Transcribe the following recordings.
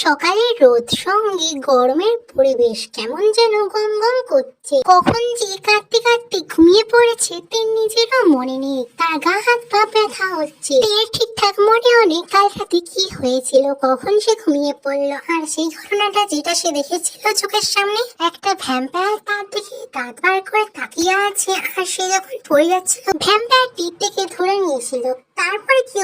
সকালের রোদ সঙ্গে গরমের পরিবেশ কেমন যেন গম গম করছে। কখন যে কাঁদতে কাঁদতে ঘুমিয়ে পড়েছে তার নিজেরও মনে নেই। তার গা হাত পা ব্যথা হচ্ছে। এর ঠিকঠাক মনেও নেই কাল রাতে কি হয়েছিল, কখন সে ঘুমিয়ে পড়লো। আর সেই ঘটনাটা যেটা সে দেখেছিল চোখের সামনে, একটা ভ্যাম্পায়ার তার দিকে দাঁত বার করে তাকিয়ে আছে। আর সে যখন পড়ে যাচ্ছিল ভ্যাম্পায়ারটি থেকে ধরে নিয়েছিল। তারপরে কি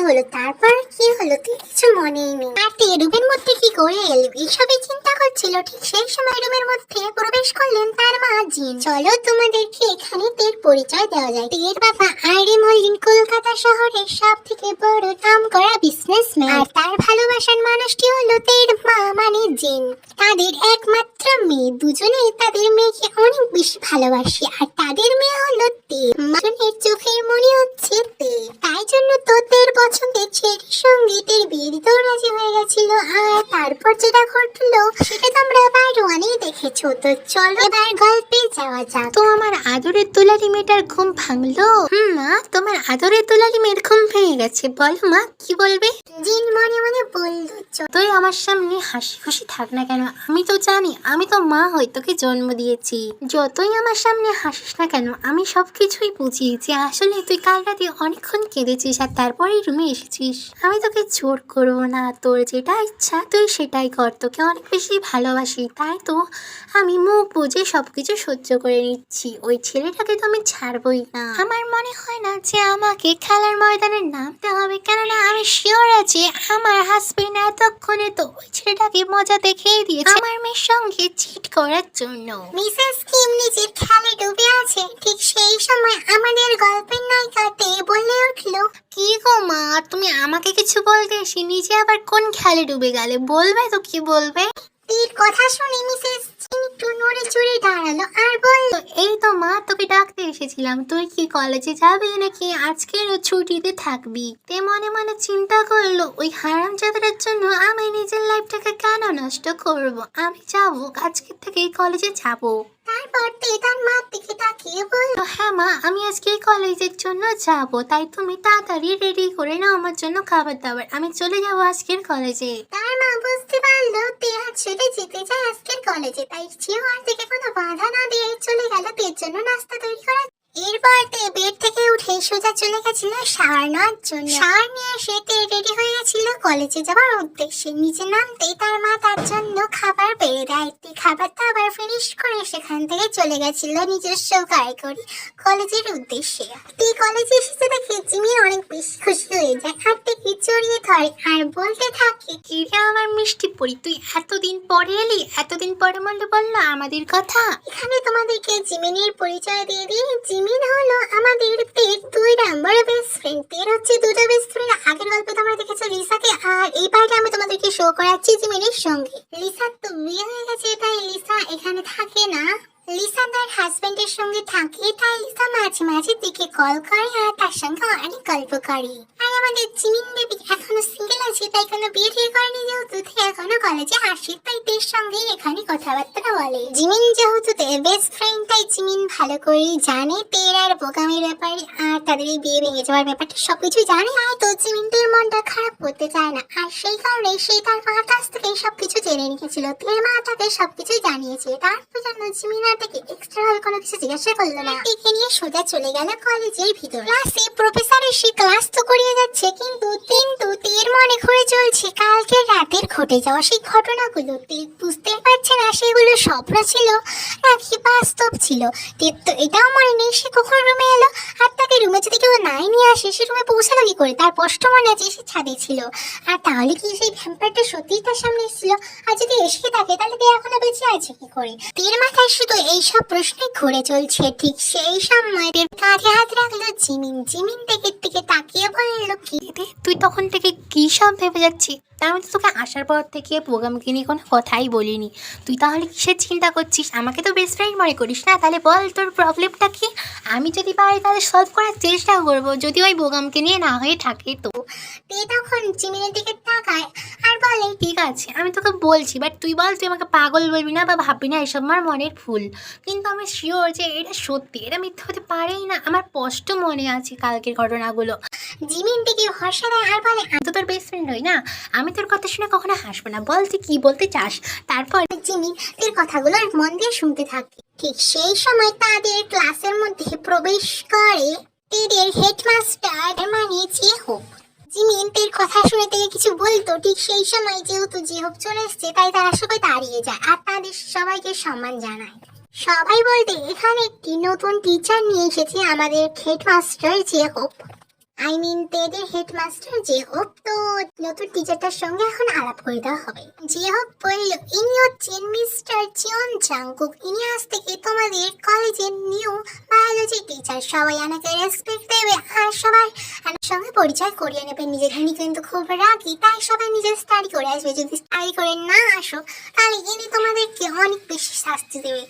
হলো কিছু মনেই নেই। আর তে রুমের মধ্যে কি করে এলো এইসবই চিন্তা করছিল। ঠিক সেই সময় রুমের মধ্যে প্রবেশ করলেন তার মা জিন। চলো তোমাদেরকে এখানে তের পরিচয় দেওয়া যায়। তের বাবা আর.এম. মল্লিক কলকাতা শহরের সব থেকে বড় নাম করা বিজনেসম্যান। আর তার ভালোবাসার মানুষটি হলো তের মা মানে জিন। তাদের একমাত্র মেয়ে, দুজনেই তাদের মেয়েকে অনেক বেশি ভালোবাসে। আর তাদের মেয়ে হলো তে। মানের চোখের মনে হচ্ছে তে, তাই জন্য তো তের পছন্দের ছেলের সঙ্গে তের বিয়ে দিতেও রাজি হয়ে গেছিল। আর তারপর যেটা ঘটলো সেটা তোমরা বাইরে অনেক দেখেছো। তো চলো এবার গল্পে যাওয়া যাক। তো আমার আদরের দুলারি মেয়েটার ঘুম ভাঙলো? মা, তোমার আদরের দুলারি মেয়ের ঘুম ভেঙে গেছে। বলো মা, কি বলবে? জিন মনে মনে বলল, তুই আমার সামনে হাসি খুশি থাক না কেন, আমি তো জানি আমি তো মা হই তোকে জন্ম দিয়েছি। যতই আমার সামনে হাসিস না কেন, আমি সবকিছুই বুঝিয়েছি। আসলে তুই কাল রাতে অনেকক্ষণ কেঁদেছিস আর তারপরেই রুমে এসেছিস। আমি তোকে জোর করবো না, তোর যেটা ইচ্ছা তুই সেটাই কর। তোকে অনেক বেশি ভালোবাসি, তাই তো আমি মুখ বুঝে সবকিছু সহ্য করে নিচ্ছি। ওই ছেলেটাকে তো আমি ছাড়বই না। আমার মনে হয় না যে আমাকে খেলার ময়দানে নামতে হবে, কেননা আমি শিওর আছি আমার হাজবেন্ড এতক্ষণে তো ওই ছেলেটাকে মজা দেখিয়ে দিয়েছে আমার মেয়ের সঙ্গে চিট করার জন্য। মিসেস কিম নিজের খেলে ডুবে আছে। ঠিক সেই সময় আমাদের গল্পের নায়িকাতে বলে উঠলো, কি গো মা, তুমি আমাকে কিছু বলতে এসে নিজে আবার কোন খেলে ডুবে গেলে? বলবে তো কি বলবে? তীর কথা শুনে মিসেস চিন একটু নড়ে চড়ে দাঁড়ালো আর বলল, এই তো মা, তোকে ডাকতে এসেছিলাম। তুই কি কলেজে যাবি নাকি আজকেরও ছুটিতে থাকবি? তে মনে মনে চিন্তা করলো, ওই হারামজাদার জন্য আমি নিজের লাইফটাকে কেন নষ্ট করব? আমি যাবো, আজকের থেকেই কলেজে যাবো। তারপর তে তার মার দিকে তাকিয়ে বলল, হ্যাঁ মা, আমি আজকে কলেজের জন্য যাব, তাই তুমি তাড়াতাড়ি রেডি করে নাও আমার জন্য খাবার দাবার। আমি চলে যাবো আজকের কলেজে। তার মা বুঝতে পারলো তে আসলে যেতে চায় আজকের কলেজে, তাই সেও আর থেকে কোনো বাধা না দিয়ে চলে গেল তের জন্য নাস্তা তৈরি করা। এরপর তে বেড থেকে উঠে সোজা চলে গেছিল শাওয়ার নেওয়ার জন্য। শাওয়ার নিয়ে এসে তে রেডি হয়ে গেছিল কলেজে যাওয়ার উদ্দেশ্যে। নিচে নামতেই তার মা তার জন্য খাবার বেড়ে দেয়। তে খাবারটা আবার ফিনিশ করে সেখান থেকে চলে গেছিল নিজস্ব গাড়ি করে কলেজের উদ্দেশ্যে। তে কলেজে এসেছে দেখে জিমি অনেক বেশি খুশি হয়ে যায় আর তেকে জড়িয়ে ধরে আর বলতে থাকে, কি রে আমার মিষ্টি পরি, তুই এতদিন পরে এলি? এতদিন পরে বললো আমাদের কথা। এখানে তোমাদেরকে জিমিনের পরিচয় দিয়ে দিই। জিমিন হলো আমাদের তের 2 নম্বর বেস্ট ফ্রেন্ড। তের হচ্ছে দুটো বেস্ট ফ্রেন্ড। আগের গল্পে তোমরা দেখেছো লিসাকে, আর এই পার্টে আমি তোমাদেরকে শো করাচ্ছি জিমিনের সঙ্গে। লিসার তো বিয়ে হয়ে গেছে, তাই লিসা এখানে থাকে না। লিসা তার হাজবেন্ডের সঙ্গে থাকে, তাই লিসা মাঝে মাঝে দিকে কল করে আর তার সঙ্গে অনেক গল্প করে। আর আমাদের জিমিন বেবি এখনো সিঙ্গেল আছে, তাই কোনো বিয়ে ঠিক করেনি। যেহেতু তে এখনো কলেজে আসে, তাই তের সঙ্গে এখানে কথাবার্তা বলে। জিমিন যেহেতু তের বেস্ট ফ্রেন্ড, তাই জিমিন ভালো করেই জানে তের আর বোকামির ব্যাপারে আর তাদের এই বিয়ে ভেঙে যাওয়ার ব্যাপারটা সবকিছু জানে। তাই তো জিমিন তের মনটা খারাপ করতে চায় না। আর সেই কারণে সে তার মার কাছ থেকে সবকিছু জেনে নিয়েছিল। তের মা তাকে সবকিছু জানিয়েছে। তারপর জন্য জিমিন আর তাকে এক্সট্রা ভাবে কোনো কিছু জিজ্ঞাসা করলো না। একে নিয়ে সোজা চলে গেল কলেজের ভিতর। ক্লাসে প্রফেসর এসে ক্লাস তো করিয়ে যাচ্ছে, কিন্তু তের মনে ঘুরে চলছে কালকে রাতের ঘটে যাওয়া সেই ঘটনাগুলো। তে বুঝতে পারছে না সেগুলো স্বপ্ন ছিল নাকি বাস্তব ছিল। তের তো এটাও মনে নেই সে কখন রুমে এলো। আর তাকে রুমে যদি কেউ নাই নিয়ে আসে, সে রুমে পৌঁছালো কি করে? তার স্পষ্ট মনে আছে সে ছাদে ছিল। আর তাহলে কি সেই ভ্যাম্পায়ারটা সত্যিই তার সামনে এসেছিল? আর যদি এসে থাকে তাহলে তে এখনো বেঁচে আছে কি করে? তের মাথায় শুধু এইসব প্রশ্নে ঘুরে চলছে। ঠিক সেই সময় তের কাঁধে হাত রাখলো জিমিন। জিমিন তেকের দিকে তাকিয়ে বলল, কি রে, তুই তখন থেকে কি সব ভেবে যাচ্ছি? আমি তো তোকে আসার পর থেকে প্রোগ্রামকে নিয়ে কোনো কথাই বলিনি। তুই তাহলে কিসের চিন্তা করছিস? আমাকে তো বেস্ট ফ্রেন্ড মনে করিস না? তাহলে বল তোর প্রবলেমটা কি? আমি যদি পারি তাহলে সলভ করার চেষ্টা করবো, যদি ওই প্রোগ্রামকে নিয়ে না হয়ে থাকে তো। তে তখন জিমিনের দিকে তাকায় আর বলে, ঠিক আছে আমি তোকে বলছি, বাট তুই বল, তুই আমাকে পাগল বলবি না বা ভাববি না এসব আমার মনের ভুল। কিন্তু আমি শিওর যে এটা সত্যি, এটা মিথ্যা হতে পারেই না। আমার স্পষ্ট মনে আছে কালকের ঘটনাগুলো। জিমিন দিকে ভরসা দেয় আর বলে, আমি তো তোর বেস্ট ফ্রেন্ড হই না? আমি আমি তোর কথা শুনে কখনো হাসবো না। বল তুই কি বলতে চাস। তারপর জিমিন তাদের কথাগুলো মন দিয়ে শুনতে থাকে। ঠিক সেই সময় তাদের ক্লাসের মধ্যে প্রবেশ করে তাদের হেডমাস্টার মানে জেহোপ। জিমিন তার কথা শুনে থেকে কিছু বলতো, ঠিক সেই সময় যেহেতু জেহোপ চলে এসছে তাই তারা সবাই দাঁড়িয়ে যায় আর তাদের সবাইকে সম্মান জানায়। সবাই বলতে এখানে একটি নতুন টিচার নিয়ে এসেছে আমাদের হেডমাস্টার জেহোপ। তাদের হেডমাস্টার জেহোপ। তো নতুন টিচারটার সঙ্গে এখন আলাপ করে দেওয়া হবে। জেহোপ বলল, ইনি হচ্ছেন মিস্টার চিয়ন জাংকুক। ইনি আজ থেকে তোমাদের কলেজের নিউ বায়োলজি টিচার। সবাই আমাকে রেসপেক্ট দেবে আর সবাই আমার সঙ্গে পরিচয় করিয়ে নেবে। নিজের ইনি কিন্তু খুব রাগি, তাই সবাই নিজের স্টাডি করে আসবে। যদি স্টাডি করে না আসো তাহলে ইনি তোমাদেরকে অনেক বেশি শাস্তি দেবে,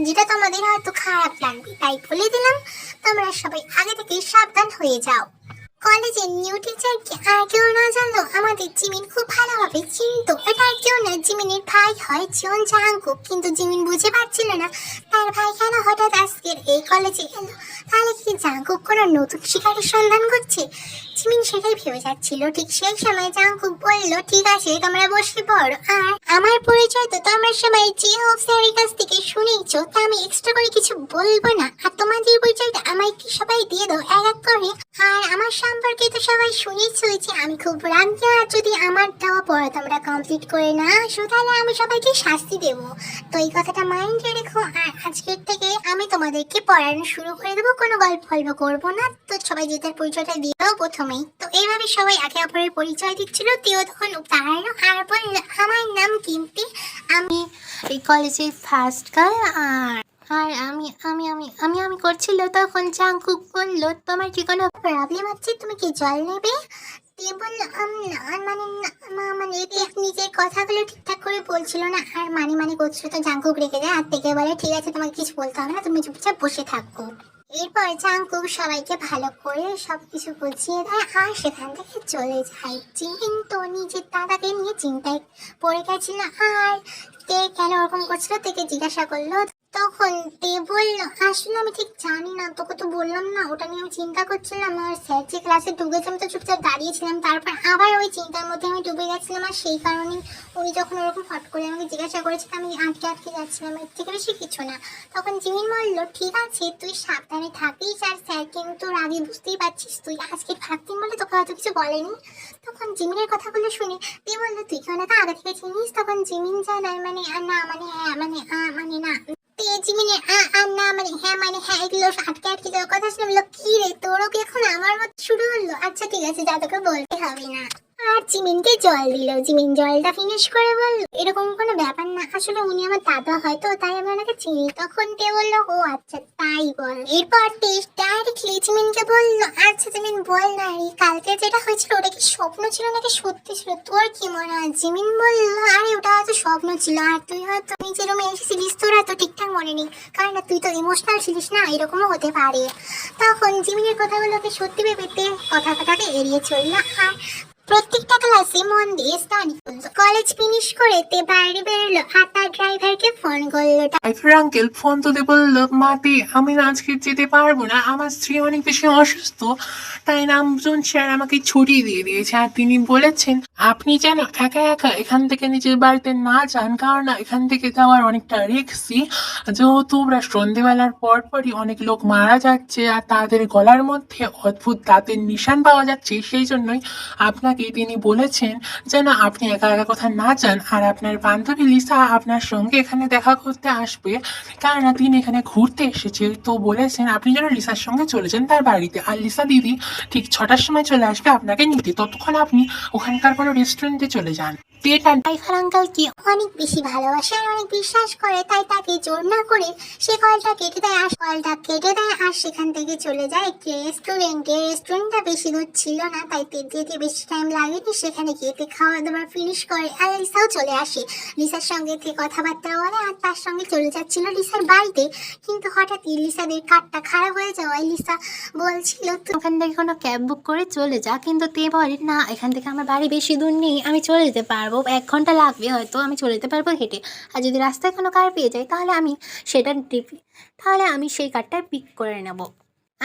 যেটা তোমাদের হয়তো খারাপ লাগবে। তাই বলে দিলাম, তোমরা সবাই আগে থেকে সাবধান হয়ে যাও। কলেজের নিউ টিচারকে আর কেউ না জানলো আমাদের জিমিন খুব ভালোভাবে চিনতো। এটা আর কেউ না, জিমিনের ভাই হয় চিয়ন জাংকুক। কিন্তু জিমিন বুঝে পারছিল না তার ভাই কেন হঠাৎ আজকের এই কলেজে এলো। তাহলে কি জাংকুক কোনো নতুন শিকারের সন্ধান করছে? জিমিন সেটাই ভেবে যাচ্ছিল। ঠিক সেই সময় জাংকুক বলল, ঠিক আছে তোমরা বসে পড়ো। আর আমার পরিচয় তো তোমরা সবাই জেহোপ স্যারের কাছ থেকে শুনেইছো, তা আমি এক্সট্রা করে কিছু বলবো না। আর তোমাদের পরিচয়টা আমায় কি সবাই দিয়ে দাও এক এক করে। আর আমার সম্পর্কে তো সবাই শুনেছই যে আমি খুব রাগি, আর যদি আমার দেওয়া পড়া তোমরা কমপ্লিট করে না আসো তাহলে আমি সবাইকে শাস্তি দেব। তো এই কথাটা মাইন্ডে রেখো। আর আজকের থেকে আমি তোমাদেরকে পড়ানো শুরু করে দেবো, কোনো গল্প করবো না। তো সবাই যে তার পরিচয়টা দিয়ে দাও প্রথমেই। তো এইভাবে সবাই একে অপরের পরিচয় দিচ্ছিল। তেও তখন দাঁড়ালো আর বলল, আমার নাম কিম্পি, আমি এই কলেজে ফার্স্ট গার্ল। আর আমি আমি আমি আমি আমি করছিল তখন জাংকুক বলল, তোমার কি কোনো প্রবলেম হচ্ছে, তুমি কি জল নেবে? তে বলল, নিজের কথাগুলো ঠিকঠাক করে বলছিল না আর মানে করছিল। তো জাংকুক রেখে যায় আর থেকে বলে, ঠিক আছে তোমাকে কিছু বলতে হবে না, তুমি চুপচাপ বসে থাকো। এরপর জাংকুক সবাইকে ভালো করে সবকিছু বুঝিয়ে দেয় আর সেখান থেকে চলে যায়। জিমিন তো নিজের দাদাকে নিয়ে চিন্তায় পড়ে গেছিল আর তে কেন ওরকম করছিল থেকে জিজ্ঞাসা করলো। তখন তে বলল, আসলে আমি ঠিক জানি না, তোকে তো বললাম না, ওটা নিয়ে আমি চিন্তা করছিলাম। আর স্যার যে ক্লাসে ঢুকেছে আমি তো চুপচাপ দাঁড়িয়েছিলাম, তারপর আবার ওই চিন্তার মধ্যে আমি ডুবে গেছিলাম। আর সেই কারণে উনি যখন ওরকম ফট করে আমাকে জিজ্ঞাসা করেছে আমি আটকে যাচ্ছিলাম, এর থেকে বেশি কিছু না। তখন জিমিন বলল, ঠিক আছে তুই সাবধানে থাকিস, আর স্যার কিন্তু আগে বুঝতেই পারছিস তুই আজকে থাকতেন বলে তোকে হয়তো কিছু বলেনি। তখন জিমিনের কথাগুলো শুনে তুই বললো, তুই কেন তা আগে থেকে চিনিস? তখন জিমিন জানায়, না না জিমিনের হ্যাঁ এগুলো আটকে যাওয়ার কথা শুনে বললো, কি রে তোরও কি এখন আমার মতো শুরু হলো? আচ্ছা ঠিক আছে, যা তোকে বলতে হবে না। আর জিমিনকে জল দিল। জিমিন জলটা ফিনিশ করে বলল, এরকম কোনো ব্যাপার না, আসলে উনি আমার দাদা হয়তো, তাই আমি ওনাকে চিনি। তখন তে বললো, ও আচ্ছা তাই বল। এরপর তে ডাইরেক্টলি জিমিনকে বললো, আচ্ছা জিমিন বল না, এই কালকে যেটা হয়েছিল ওটা কি স্বপ্ন ছিল নাকি সত্যি ছিল, তোর কি মনে হয়? জিমিন বললো, আরে ওটা হয়তো স্বপ্ন ছিল, আর তুই হয়তো নিজের রুমে এসেছিলিস, তোর হয়তো ঠিকঠাক মনে নেই, কারণ তুই তো ইমোশনাল ছিলিস না, এরকমও হতে পারে। তখন জিমিনের কথাগুলোকে সত্যি ভেবে তে কথাটাকে এড়িয়ে চললো আর প্রত্যেকটা ক্লাসে মন দিয়ে স্টাডি করলো। কলেজ ফিনিশ করে তে বাইরে বেরোলো আর তার ড্রাইভারকে ফোন করলো। ড্রাইভার আঙ্কেল ফোন তুলে বলল, মাটি আমি না আজকে যেতে পারবো না, আমার স্ত্রী অনেক বেশি অসুস্থ, তাই নামজন স্যার আমাকে ছুটি দিয়ে দিয়েছে। আর তিনি বলেছেন আপনি যেন একা একা এখান থেকে নিজের বাড়িতে না যান, কারণ এখান থেকে যাওয়ার অনেকটা রিস্কি, যেহেতু ওরা সন্ধেবেলার পরপরই অনেক লোক মারা যাচ্ছে আর তাদের গলার মধ্যে অদ্ভুত দাঁতের নিশান পাওয়া যাচ্ছে, সেই জন্যই আপনাকে তিনি বলেছেন যেন আপনি একা একা কোথাও না যান। আর আপনার বান্ধবী লিসা আপনার সঙ্গে এখানে দেখা করতে আসবে, কারণ তিনি এখানে ঘুরতে এসেছে। তো বলেছেন আপনি যেন লিসার সঙ্গে চলে যান তার বাড়িতে, আর লিসা দিদি ঠিক 6টার সময় চলে আসবে আপনাকে নিতে, ততক্ষণ আপনি ওখানকার কোনো রেস্টুরেন্টে চলে যান। ড্রাইভার আঙ্কেল কি অনেক বেশি ভালোবাসে আর অনেক বিশ্বাস করে, তাই তাকে জোর না করে সে কলটা কেটে দেয় আর সেখান থেকে চলে যায় একটি রেস্টুরেন্টে। রেস্টুরেন্টটা বেশি দূর ছিল না, তাই যেতে বেশি টাইম লাগেনি। সেখানে গিয়ে খাওয়া দাওয়া ফিনিশ করে আর লিসাও চলে আসে। লিসার সঙ্গে কথাবার্তা বলে আর তার সঙ্গে চলে যাচ্ছিল লিসার বাড়িতে। কিন্তু হঠাৎই লিসাদের কার্ডটা খারাপ হয়ে যাওয়ায় লিসা বলছিল, ওখান থেকে কোনো ক্যাব বুক করে চলে যা, কিন্তু তে বলে না এখান থেকে আমার বাড়ি বেশি দূর নেই, আমি চলে যেতে পারবো, 1 ঘন্টা লাগবে হয়তো, আমি চলে যেতে পারবো হেঁটে। আর যদি রাস্তায় কোনো কার পেয়ে যাই তাহলে আমি সেই কারটা পিক করে নেব।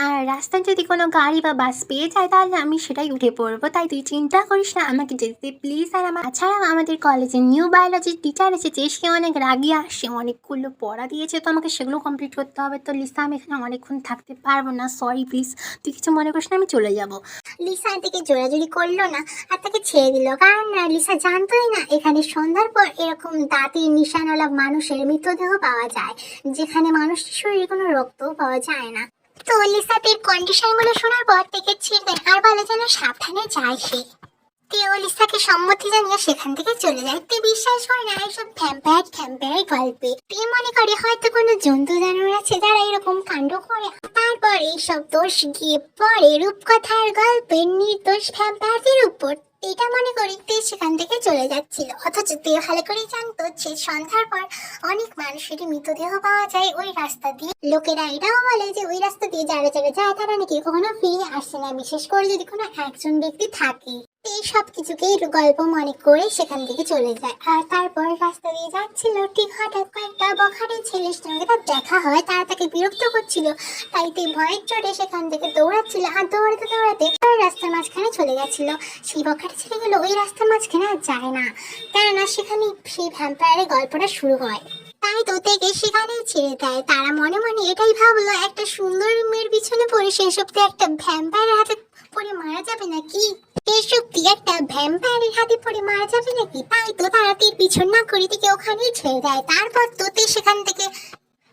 আর রাস্তায় যদি কোনো গাড়ি বা বাস পেয়ে যায় তাহলে আমি সেটাই উঠে পড়বো, তাই তুই চিন্তা করিস না, আমাকে যেতে প্লিজ। আর তাছাড়া আমাদের কলেজে নিউ বায়োলজির টিচার এসেছে, সে অনেক রাগি আসছে, অনেকগুলো পড়া দিয়েছে, তো আমাকে সেগুলো কমপ্লিট করতে হবে। তো লিসা আমি এখানে অনেকক্ষণ থাকতে পারবো না, সরি প্লিজ, তুই কিছু মনে করিস না, আমি চলে যাবো। লিসার দিকে জোরাজুরি করলো না আর তাকে ছেড়ে দিল, কারণ লিসা জানতোই না এখানে সন্ধ্যার পর এরকম দাঁতের নিশানওয়ালা মানুষের মৃতদেহ পাওয়া যায়, যেখানে মানুষের শরীরে কোনো রক্তও পাওয়া যায় না। তো লিসাদের কন্ডিশন গুলো শোনার পর থেকে ছেড়ে দেয় আর বলে যেন সাবধানে যায় সে। তেও লিসাকে সম্মতি জানিয়ে সেখান থেকে চলে যায়। তে বিশ্বাস করে না এইসব ভ্যাম্পায়ার গল্পে। তে মনে করে হয়তো কোনো জন্তু জানোয়ার আছে যারা এরকম কাণ্ড করে। তারপর এইসব দোষ গিয়ে পড়ে রূপকথার গল্পের নির্দোষ ভ্যাম্পায়ারদের উপর। এটা মনে করি তে সেখান থেকে চলে যাচ্ছিল, অথচ তে ভালো করে জানতো যে সন্ধ্যার পর অনেক মানুষের মৃতদেহ পাওয়া যায় ওই রাস্তা দিয়ে। লোকেরা এটাও বলে যে ওই রাস্তা দিয়ে যারা যারা যায় তারা নাকি কখনো ফিরে আসে না, বিশেষ করে যদি কোনো একজন ব্যক্তি থাকে। এই সব কিছুকে গল্প মনে করে সেখান থেকে চলে যায়। আর তারপর রাস্তা দিয়ে যাচ্ছিল, ঠিক হঠাৎ কয়েকটা বখাটে ছেলের সঙ্গে তার দেখা হয়, তারা তাকে বিরক্ত করছিল। তাই তে ভয়ের চোটে সেখান থেকে দৌড়াচ্ছিল, আর দৌড়াতে দৌড়াতে রাস্তার মাঝখানে চলে গেছিল। সেই বখাটে ছেলেগুলো ওই রাস্তার মাঝখানে আর যায় না, কেননা সেখানে সেই ভ্যাম্পায়ারের গল্পটা শুরু হয়। তাই তো থেকে সেখানেই ছেড়ে দেয়। তারা মনে মনে এটাই ভাবলো, একটা সুন্দর মেয়ের পিছনে পড়ে শেষ অব্দি একটা ভ্যাম্পায়ারের হাতে পড়ে মারা যাবে নাকি, শেষ অব্দি একটা ভ্যাম্পায়ারের হাতে পড়ে মারা যাবে নাকি। তাই তো তারা তীর পিছন না করে থেকে ওখানেই ছেড়ে দেয়। তারপর তোতে সেখান থেকে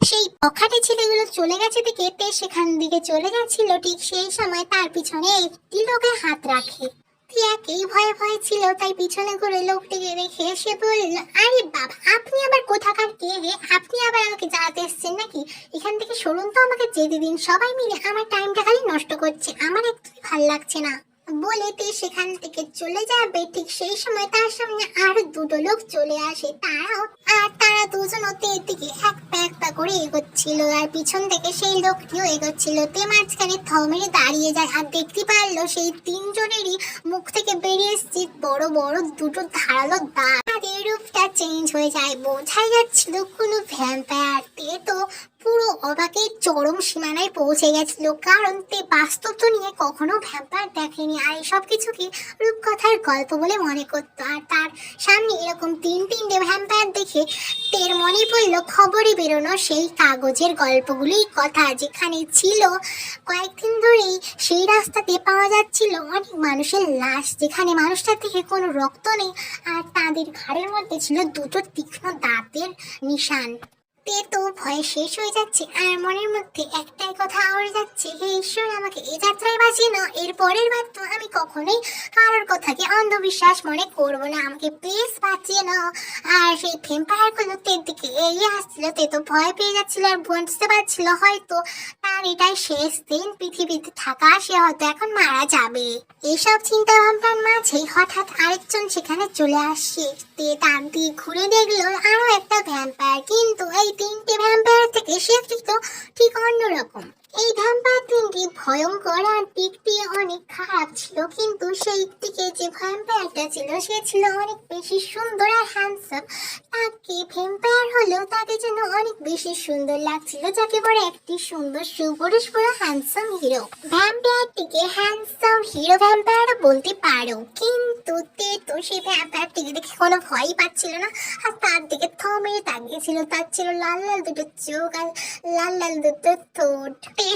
সেই বখাটে ছেলেগুলো চলে গেছে দেখে তে সেখান দিকে চলে যাচ্ছিল, ঠিক সেই সময় তার পিছনে একটি লোকে হাত রাখে। টিয়াকেই ভয়ে ভয়ে ছিল, তাই পিছনে ঘুরে লোকটিকে দেখে সে বলল, আরে বাবা আপনি আবার কোথাকার কে রে, আপনি আবার আমাকে জ্বালাতে এসছেন নাকি, এখান থেকে সরুন তো, আমাকে যেতে দিন, সবাই মিলে আমার টাইমটা খালি নষ্ট করছে, আমার একদমই ভালো লাগছে না। বলে তে সেখান থেকে চলে যাবে, ঠিক সেই সময় তার সামনে আর দুটো লোক চলে আসে। তারা দুজন ওদের দিকে একটা করে এগোচ্ছিল, আর পিছন থেকে সেই লোকটিও এগোচ্ছিল। তে মাঝখানে থমেরে দাঁড়িয়ে যায়, আর দেখতে পারলো সেই তিনজনেরই মুখ থেকে বেরিয়ে এসছে বড় বড় দুটো ধারালো দাঁত। তাদের রূপটা চেঞ্জ হয়ে যায়, বোঝাই যাচ্ছিল কোনো ভ্যাম্পায়ার। তে তো পুরো অবাকের চরম সীমানায় পৌঁছে গেছিল, কারণ তে বাস্তব দুনিয়ে কখনো ভ্যাম্পায়ার দেখেনি, আর এই সব কিছুকে রূপকথার গল্প বলে মনে করতো। আর তার সামনে এরকম তিনটে ভ্যাম্পায়ার দেখে তের মনে পড়লো খবরে বেরোনো সেই কাগজের গল্পগুলির কথা, যেখানে ছিল কয়েকদিন ধরেই সেই রাস্তাতে পাওয়া যাচ্ছিল অনেক মানুষের লাশ, যেখানে মানুষটার থেকে কোনো রক্ত নেই, আর তাদের ঘাড়ের মধ্যে ছিল দুটো তীক্ষ্ণ দাঁতের নিশান। তে তো ভয়ে শেষ হয়ে যাচ্ছে, আর মনের মধ্যে একটাই কথা আওড়ে যাচ্ছে, হে ঈশ্বর আমাকে এই যাত্রায় বাঁচিয়ে নাও, এর পরের বার তো আমি কখনোই কারোর কথাকে অন্ধবিশ্বাস মনে করবো না, আমাকে প্লিজ বাঁচিয়ে নাও। আর সেই ভ্যাম্পায়ার গুলো তের দিকে এগিয়ে আসছিল। তে তো ভয় পেয়ে যাচ্ছিল, আর বুঝতে পারছিল হয়তো তার এটাই শেষ দিন পৃথিবীতে থাকা, সে হয়তো এখন মারা যাবে। এইসব চিন্তা ভাবনার মাঝেই হঠাৎ আরেকজন সেখানে চলে আসছে। তে তার দিকে ঘুরে দেখলো আরো একটা ভ্যাম্পায়ার, কিন্তু এই তিনটে ভ্যাম্পায়ার থেকে সে ঠিক অন্যরকম। এই ভ্যাম্পায়ার তিনটি ভয়ঙ্কর আর দিক দিয়ে অনেক খারাপ ছিল, কিন্তু সেই দিকে যে ভ্যাম্পায়ারটা ছিল সে ছিল অনেক বেশি সুন্দর আর হ্যান্ডসাম। তাকে ভ্যাম্পায়ার হলেও তাকে যেন অনেক বেশি সুন্দর লাগছিল, যাকে বলে একটি সুন্দর সুপুরুষ পুরো হ্যান্ডসাম হিরো। ভ্যাম্পায়ারটিকে হ্যান্ডসাম হিরো ভ্যাম্পায়ার বলতে পারো, কিন্তু তে তো সেই ভ্যাম্পায়ারটিকে দেখে কোনো ভয়ই পাচ্ছিল না, আর তার দিকে থমে তাকিয়েছিল। তার ছিল লাল লাল দুটো চোখ আর লাল লাল দুটো ঠোঁট।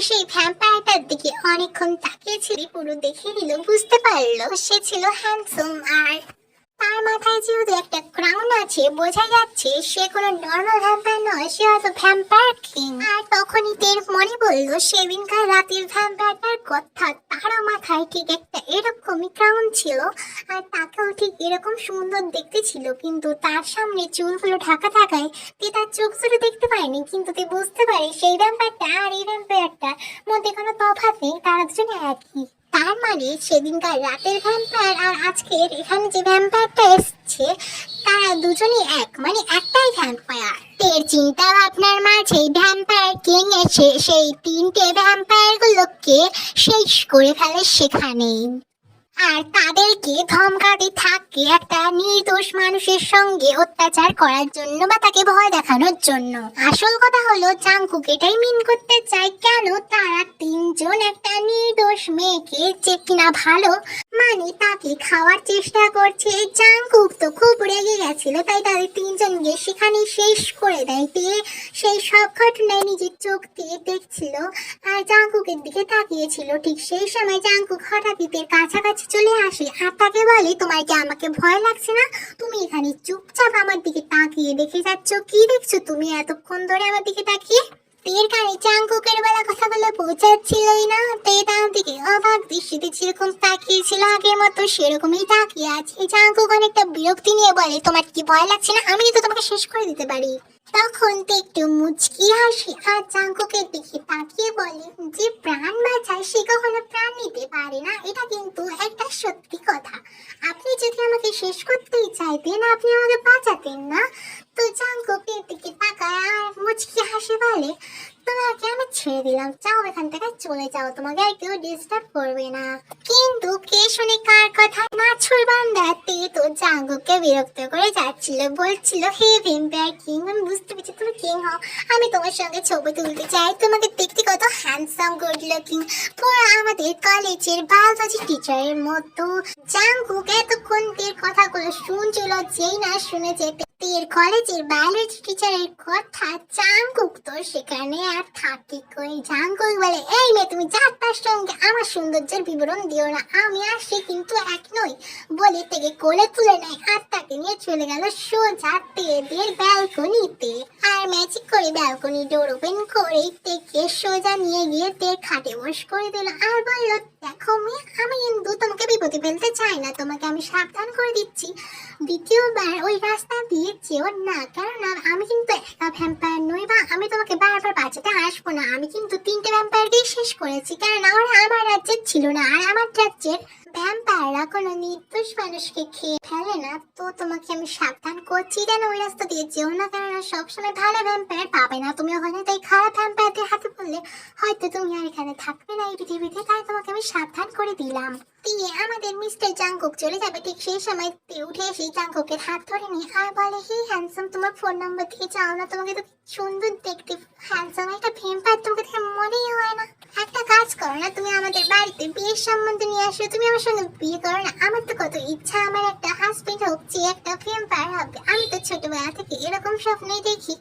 সেই ভ্যাম্পায়ারটার দিকে অনেকক্ষণ তাকিয়েছিল, পুরো দেখে নিল, বুঝতে পারলো সে ছিল হ্যান্ডসাম। আর তার মাথায় যেহেতু একটা ক্রাউন আছে, বোঝা যাচ্ছে সে কোনো নর্মাল ভ্যাম্পায়ার নয়, সে হয়তো ভ্যাম্পায়ার কিং। আর তখনই তের মনে পড়লো সেদিনকার রাতের ভ্যাম্পায়ারটার কথা, তারও মাথায় ঠিক একটা এরকমই ক্রাউন ছিল, আর তাকেও ঠিক এরকম সুন্দর দেখতে ছিল, কিন্তু তার সামনে চুলগুলো ঢাকা থাকায় তে তার চোখ দুটো দেখতে পায়নি। কিন্তু তে বুঝতে পারে সেই ভ্যাম্পায়ারটা আর এই ভ্যাম্পায়ারটার মধ্যে কোনো তফাৎ নেই, তারা দুজনে একই। তার মানে সেদিনকার রাতের ভ্যাম্পায়ার আর আজকের এখানে যে ভ্যাম্পায়ারটা এসছে তারা দুজনেই এক, মানে একটাই ভ্যাম্পায়ার। তের চিন্তা ভাবনার মাঝেই ভ্যাম্পায়ার কিং এসে সেই তিনটে ভ্যাম্পায়ার গুলোকে শেষ করে ফেলে সেখানেই। আর তাদেরকে ধমকাতে থাকে একটা নির্দোষ মানুষের সঙ্গে অত্যাচার করার জন্য বা তাকে ভয় দেখানোর জন্য। আসল কথা হলো জাংকুক এটাই মিন করতে চায় কেন তারা তিনজন একটা নির্দোষ মেয়েকে যে কিনা ভালো মানে তাকে খাওয়ার চেষ্টা করছে। জাংকুক তো খুব রেগে গেছিল, তাই তাদের তিনজন গিয়ে সেখানে শেষ করে দেয়। দিয়ে সেই সব ঘটনায় নিজের চোখ দিয়ে দেখছিল আর জাংকুকের দিকে তাকিয়েছিল। ঠিক সেই সময় জাংকুক হঠাৎই তার কাছাকাছি চলে আসে আর তাকে বলে, তোমার কি আমাকে ভয় লাগছে না? তুমি এখানে চুপচাপ আমার দিকে তাকিয়ে দেখে যাচ্ছ। কি দেখছো তুমি এতক্ষণ ধরে আমার দিকে তাকিয়ে? তের কানে জাংকুকের বেলা কথাগুলো পৌঁছাচ্ছিলই না। তে তার দিকে অবাক দৃষ্টিতে যেরকম তাকিয়েছিল আগের মতো সেরকমই তাকিয়ে আছে। জাংকুক অনেকটা বিরক্তি নিয়ে বলে, তোমার কি ভয় লাগছে না? আমি কিন্তু তোমাকে শেষ করে দিতে পারি। তখন তে একটু মুচকি হাসি আর জাংকুকের দিকে তাকিয়ে বলে, যে প্রাণ বাঁচায় সে কখনো প্রাণ নিতে পারে না, এটা কিন্তু একটা সত্যি কথা। আপনি যদি আমাকে শেষ করতেই চাইতেন আপনি আমাকে বাঁচাতেন না। তো জাংকুকের দিকে তাকায় আর মুচকি হাসি বলে, তোমাকে আমি ছেড়ে দিলাম, যাও এখান থেকে চলে যাও, তোমাকে আর কেউ ডিস্টার্ব করবে না। কিন্তু কে শুনে কার কথা? নাছুর বান্দাতে তো জাংকুককে বিরক্ত করে যাচ্ছিল, বলছিল, হে ভ্যাম্পায়ার কিং, আমি বুঝতে পেরেছি তুমি কিং হও, আমি তোমার সঙ্গে ছবি তুলতে চাই। তোমাকে দেখতে কত হ্যান্ডসাম গুড লুকিং, পুরো আমাদের কলেজের বায়োলজি টিচারের মতো। জাংকুক এতক্ষণ তের কথাগুলো শুনছিল, যেই না শুনে যেতে তের কলেজের বায়োলজি টিচারের কথা, জাংকুক তো সেখানে আর থাকে কই। জাংকুক বলে, এই মেয়ে তুমি যাত্রার সঙ্গে আমার সৌন্দর্যের বিবরণ দিও না, আমি আর সে কিন্তু এক নই। বলে থেকে কোলে তুলে নেয় আর তাকে নিয়ে চলে গেল সোজা তেদের ব্যালকনিতে। আর ম্যাজিক করে ব্যালকনি ডোর ওপেন করে তেকে সোজা নিয়ে গিয়ে তের খাটে বস করে দিল আর বলল, দেখো মেয়ে, আমি কিন্তু তোমাকে বিপদে ফেলতে চাই না, তোমাকে আমি সাবধান করে দিচ্ছি, দ্বিতীয়বার ওই রাস্তা দিয়ে যেও না, কেননা আমি কিন্তু একা ভ্যাম্পায়ার নই বা আমি তোমাকে বারবার বাঁচাতে আসবো না। আমি কিন্তু 3টে ভ্যাম্পায়ারকেই শেষ করেছি, কারণ ওরা আমার রাজ্যের ছিল না, আর আমার রাজ্যের ভ্যাম্পায়াররা কোনো নির্দোষ মানুষকে খেয়ে ফেলে না। তো তোমাকে আমি সাবধান করছি যেন ওই রাস্তা দিয়ে যেও না, কেননা সবসময় ভালো ভ্যাম্পায়ার পাবে না তুমি ওখানে, তাই খারাপ ভ্যাম্পায়ারদের হাতে পড়লে হয়তো তুমি আর এখানে থাকবে না এই পৃথিবীতে, তাই তোমাকে আমি সাবধান করে দিলাম। দিয়ে আমাদের মিস্টার জাংকুক চলে যাবে, ঠিক সেই সময় উঠে এসে জাংকুকের হাত ধরে নিয়ে আর বলে, হে হ্যান্ডসাম, তোমার ফোন নাম্বার দিয়ে চাও না? তোমাকে তো সুন্দর দেখতে, হ্যান্ডসাম একটা ভ্যাম্পায়ার তোমাকে দেখে মনেই হয় না। একটা কাজ করো না, তুমি আমাদের বাড়িতে বিয়ের সম্বন্ধ নিয়ে আসো, তুমি আমার সঙ্গে বিয়ে করো না। আমার তো কত ইচ্ছা আমার একটা হাজবেন্ড হোক যে একটা ভ্যাম্পায়ার হবে। আমি তো ছোটবেলা থেকে এরকম স্বপ্নই দেখি,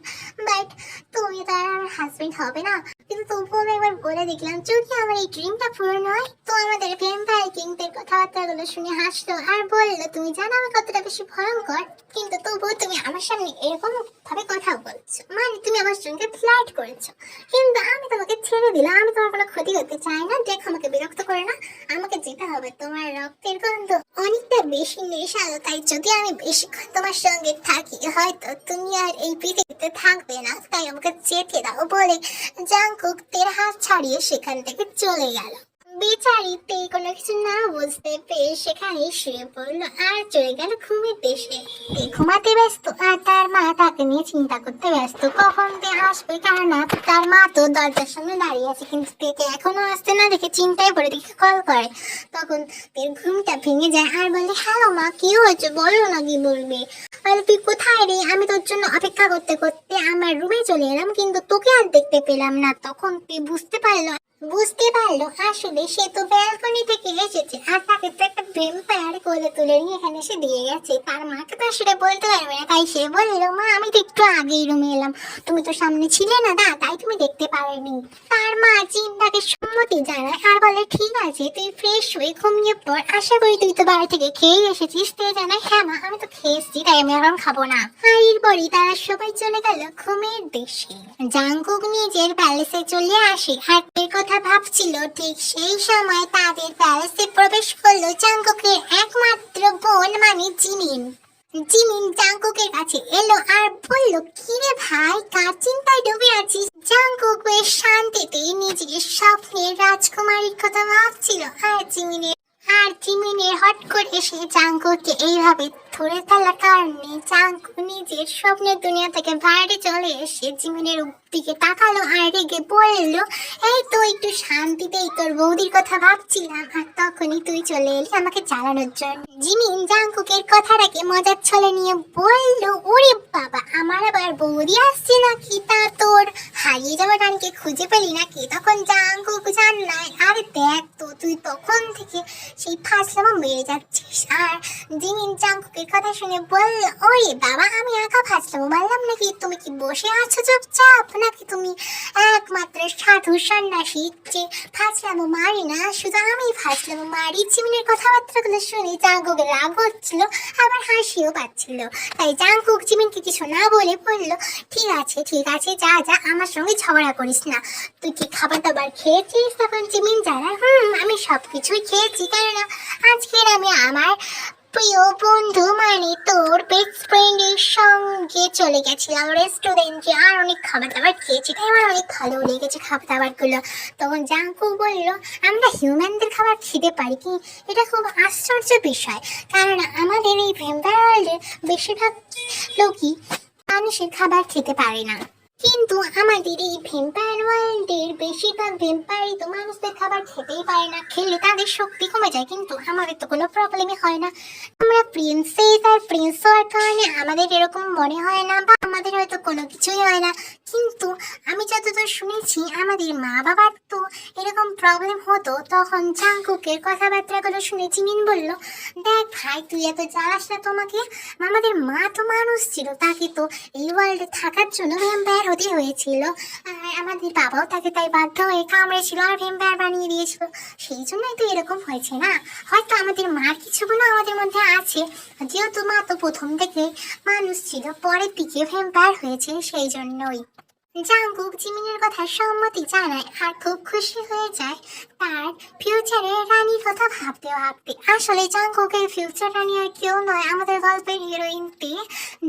বাট তুমি তো আর আমার হাজবেন্ড হবে না। কিন্তু তবুও আমি একবার বলে দেখলাম, যদি আমার এই ড্রিমটা পূরণ হয়। তো আমাদের ভ্যাম্পায়ার কিংদের কথাবার্তাগুলো শুনে হাসলো আর বললো, তুমি জানো আমি কতটা বেশি ভয়ঙ্কর, কিন্তু তবুও তুমি আমার সামনে এরকম ভাবে কথা বলছো, মানে তুমি আমার সঙ্গে ফ্লার্ট করেছো। কিন্তু আমি তোমাকে ছেড়ে দিলাম, আমি তোমার কোনো ক্ষতি করতে চাই না। দেখো আমাকে বিরক্ত করে না, আমাকে যেতে হবে। তোমার রক্তের গন্ধ অনেকটা বেশি নেশালো, তাই যদি আমি বেশিক্ষণ তোমার সঙ্গে থাকি হয়তো তুমি আর এই পৃথিবীতে থাকবে না, তাই আমাকে যেতে দাও। বলে জাংকুক তের হাত ছাড়িয়ে সেখান থেকে চলে গেল। বেচারিতে কোনো কিছু না বুঝতে পেরে সেখানে শুয়ে পড়লো আর চলে গেল ঘুমের দেশে। ঘুমাতে ব্যস্ত আর তার মা তাকে নিয়ে চিন্তা করতে ব্যস্ত, কখন তে আসবে, কারণ তার মা তো দরজার সামনে দাঁড়িয়ে আছে, কিন্তু তেকে এখনো আসতে না দেখে চিন্তায় পড়ে দেখে কল করে। তখন তের ঘুমটা ভেঙে যায় আর বলে, হ্যালো মা, কি হয়েছে বলো না, কি বলবে? বলে, তুই কোথায় রে? আমি তোর জন্য অপেক্ষা করতে করতে আমার রুমে চলে এলাম, কিন্তু তোকে আর দেখতে পেলাম না। তখন তুই বুঝতে পারলো আসলে সে তো ব্যালকনি থেকে এসেছে আর তাকে তো একটা ভ্যাম্পায়ার কোলে তুলে নিয়ে এখানে এসে দিয়ে গেছে। তার মাকে তো সেটা বলতে পারবে না, তাই সে বলল, মা আমি তো একটু আগেই রুমে এলাম, তুমি তো সামনে ছিলে না দা, তাই তুমি দেখতে পারোনি। তার মা চিন্তাকে সম্মতি জানায় আর বলে, ঠিক আছে তুই ফ্রেশ হয়ে ঘুমিয়ে পড়, আশা করি তুই তো বাড়ি থেকে খেয়ে এসেছিস। তে জানায়, হ্যাঁ মা আমি তো খেয়েছি, তাই আমি এখন খাবো না। আর এরপরই তারা সবাই চলে গেল ঘুমের দেশে। জাংকুক নিজের প্যালেসে চলে আসে আর এর কথা ভাবছিল, ঠিক সেই সময় তাদের প্যালেসে প্রবেশ করলো জাংকুকের একমাত্র বোন মানে জিমিন। জিমিন জাংকুকের কাছে এলো আর বলল, কিরে ভাই, কার চিন্তায় ডুবে আছিস? জাংকুক বেশ শান্তিতে নিজের স্বপ্নের রাজকুমারীর কথা ভাবছিল আর জিমিনের আর জিমিনের হট করে এসে জাঙ্কুকে এইভাবে ধরে ফেলার কারণে জাঙ্কু নিজের স্বপ্নের দুনিয়া থেকে বাইরে চলে এসে জিমিনের দিকে তাকালো আর রেগে বলল, এই তো একটু শান্তিতেই তোর বৌদির কথা ভাবছিলাম আর তখনই তুই চলে এলি আমাকে জ্বালানোর জন্য। জিমিন জাঙ্কুকের কথাটাকে মজার ছলে নিয়ে বলল, ওরে বাবা, আমার আবার বৌদি আসছে নাকি? তা তোর হারিয়ে যাওয়া রানীকে খুঁজে পেলি নাকি? তখন জাঙ্কুক জানলায়, আরে দেখ তো তুই তখন থেকে সেই ফাঁসলামো মেরে যাচ্ছিস। আর জিমিন জাঙ্কুকের কথা শুনে বলল, ওরে বাবা, আমি একা ফাঁসলামো মারলাম নাকি? তুমি কি বসে আছো চুপচাপ, নাকি তুমি একমাত্র সাধু সন্ন্যাসী যে ফাঁসলামো মারি না? শুধু আমি ফাঁসলামো মারি। জিমিনের কথাবার্তাগুলো শুনে জাঙ্কুকের রাগ হচ্ছিল, আবার হাসিও পাচ্ছিল। তাই জাঙ্কুক জিমিনকে কিছু না বলে বলল, ঠিক আছে, যা যা, আমার সঙ্গে ঝগড়া করিস না। তুই কি খাবার দাবার খেয়েছিস? তখন জিমিন জানায়, আমি সবকিছুই খেয়েছি, কেননা আজকের আমি আমার প্রিয় বন্ধু মানে তোর বেস্ট ফ্রেন্ডের সঙ্গে চলে গেছিলাম রেস্টুরেন্টে আর অনেক খাবার দাবার খেয়েছি, তাই আমার অনেক ভালো লেগেছে খাবার দাবারগুলো। তখন জাঙ্কুক বলল, আমরা হিউম্যানদের খাবার খেতে পারি কি? এটা খুব আশ্চর্য বিষয়, কারণ আমাদের এই ভ্যাম্পায়ার ওয়ার্ল্ডের বেশিরভাগ লোকই মানুষের খাবার খেতে পারে না, কিন্তু আমাদের এই ভ্যাম্পায়ার ওয়ার্ল্ডের বেশিরভাগ ভ্যাম্পায়ারই তো মানুষদের খাবার খেতেই পারে না। খেলে তাদের শক্তি কমে যায়, কিন্তু আমাদের তো কোনো প্রবলেমই হয় না। আমরা প্রিন্সেস আর প্রিন্স হওয়ার কারণে আমাদের এরকম মনে হয় না, বা আমাদের হয়তো কোনো কিছুই হয় না। কিন্তু আমি যতদূর শুনেছি আমাদের মা বাবার তো এরকম প্রবলেম হতো। তখন জাঙ্কুকের কথাবার্তাগুলো শুনে জিমিন বলল, দেখ ভাই, তুই এত জ্বালাস না তোমাকে। আমাদের মা তো মানুষ ছিল, তাকে তো এই ওয়ার্ল্ডে থাকার জন্য ভ্যাম্পায়ার হতে হয়েছিল, আর আমাদের বাবাও তাকে তাই বাধ্য হয়ে কামড়েছিল আর ভ্যাম্পায়ার বানিয়ে দিয়েছিল। সেই জন্যই তো এরকম হয়েছে না? হয়তো আমাদের মার কিছু গুণ আমাদের মধ্যে আছে, যেহেতু মা তো প্রথম থেকে মানুষ ছিল, পরের দিকে ভ্যাম্পায়ার হয়েছে, সেই জন্যই। জাঙ্কুক জিমিনের কথা সম্মতি জানায় আর খুব খুশি হয়ে যায় তার ফিউচারে রানীর কথা ভাবতে ভাবতে। আসলে জাঙ্কুকের ফিউচার রানী আর কেউ নয়, আমাদের গল্পের হিরোইন তে।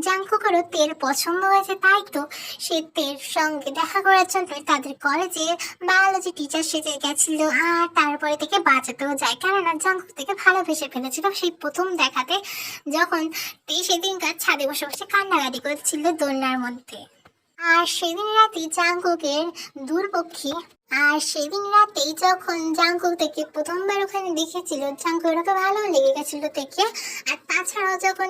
জাঙ্কুকেরও তের পছন্দ হয়েছে, তাই তো সে তের সঙ্গে দেখা করার জন্য তাদের কলেজে বায়োলজি টিচার সেজে গেছিল, আর তারপরে থেকে বাঁচাতেও যায়, কেননা জাঙ্কুক থেকে ভালোবেসে ফেলেছিল সেই প্রথম দেখাতে, যখন তে সেদিনকার ছাদে বসে বসে কান্নাকাটি করছিল দোলনার মধ্যে। আর সেদিন রাতে জাঙ্কুকের দুর্পক্ষী, আর সেদিন রাতেই যখন জাঙ্কুক থেকে প্রথমবার ওখানে দেখেছিল, জাঙ্কুক ওকে ভালো লেগে গেছিল দেখে। আর তাছাড়াও যখন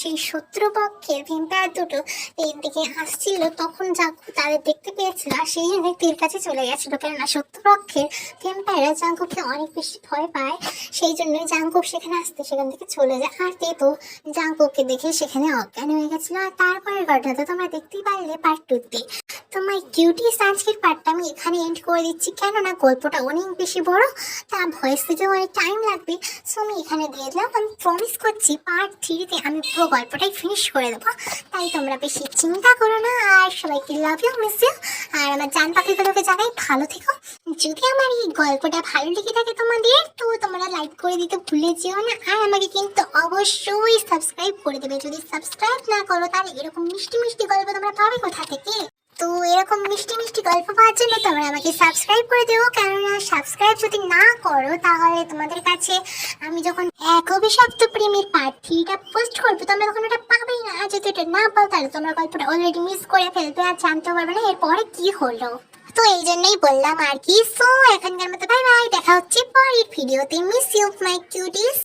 সেই শত্রুপক্ষের ভ্যাম্পায়ার দুটো এই দিকে আসছিল, তখন জাঙ্কুক তাদের দেখতে পেয়েছিল, আর সেই জন্য তীর কাছে চলে গেছিল, কেননা শত্রুপক্ষের ভ্যাম্পায়াররা জাঙ্কুককে অনেক বেশি ভয় পায়, সেই জন্যই জাঙ্কুক সেখানে আসতে সেখান থেকে চলে যায়। আর তে তো জাঙ্কুককে দেখে সেখানে অজ্ঞান হয়ে গেছিল। আর তারপরের ঘটনা তো তোমরা দেখতেই পারলে পার্ট 2-তে। তো মাই কিউটিস আজকের পার্টটা আমি এখানে এন্ড করে দিচ্ছি, কেননা গল্পটা অনেক বেশি বড়, তা ভয়েস দিতে অনেক টাইম লাগবে, সো আমি এখানে দিয়ে দিলাম। আমি প্রমিস করছি পার্ট 3-তে আমি পুরো গল্পটাই ফিনিশ করে দেবো, তাই তোমরা বেশি চিন্তা করো না। আর সবাইকে লাভ ইউ, মিস ইউ। আর আমার জান পাখিগুলোকে জানাই ভালো থেকো। যদি আমার এই গল্পটা ভালো লেগে থাকে তোমাদের, তো তোমরা লাইক করে দিতে ভুলে যেও না। আর আমাকে কিন্তু অবশ্যই সাবস্ক্রাইব করে দেবে। যদি সাবস্ক্রাইব না করো, তাহলে এরকম মিষ্টি মিষ্টি গল্প তোমরা পাবে কোথা থেকে? তো এরকম মিষ্টি মিষ্টি গল্প পাওয়ার জন্য তোমরা আমাকে সাবস্ক্রাইব করে দেবো, কেননা সাবস্ক্রাইব যদি না করো, তাহলে তোমাদের কাছে আমি যখন এক অভিশপ্ত প্রেমের পার্ট 3টা পোস্ট করবো, তোমরা তখন ওটা পাবেই না। আর যদি এটা না পাও, তাহলে তোমরা গল্পটা অলরেডি মিস করে ফেলবে আর জানতে পারবে না এরপরে কি হলো। তো এই জন্যই বললাম আর কি। সো এখনকার মতো বাই বাই, দেখা হচ্ছে পরের ভিডিওতে। Miss you my cuties.